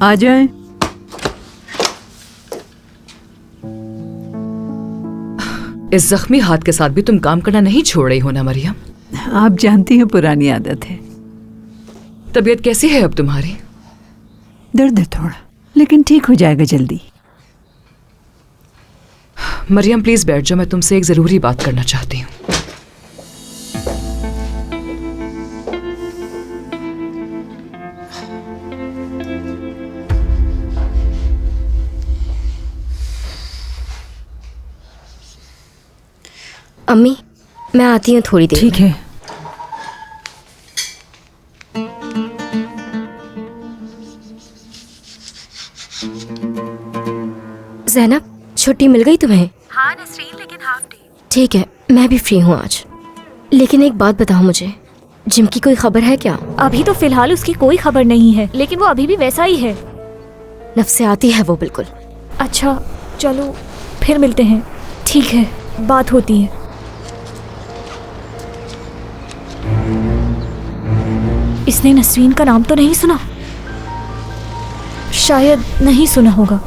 आ जाएं। इस जख्मी हाथ के साथ भी तुम काम करना नहीं छोड़ रही हो ना मरियम? आप जानती हैं पुरानी आदत है। तबीयत कैसी है अब तुम्हारी? दर्द है थोड़ा, लेकिन ठीक हो जाएगा जल्दी। मरियम प्लीज बैठ जाओ, मैं तुमसे एक जरूरी बात करना चाहती हूँ। अम्मी, मैं आती हूँ थोड़ी देर ठीक में। है। ज़ैनब, छुट्टी मिल गई तुम्हें? हाँ नसरीन, लेकिन हाफ डे। ठीक है, मैं भी फ्री हूँ आज। लेकिन एक बात बताओ मुझे, जिम की कोई खबर है क्या? अभी तो फिलहाल उसकी कोई खबर नहीं है, लेकिन वो अभी भी वैसा ही है। नफसियाती है वो बिल्कुल। अच्छा चलो फिर मिलते हैं। ठीक है, बात होती है। इसने नसरीन का नाम तो नहीं सुना? शायद नहीं सुना होगा।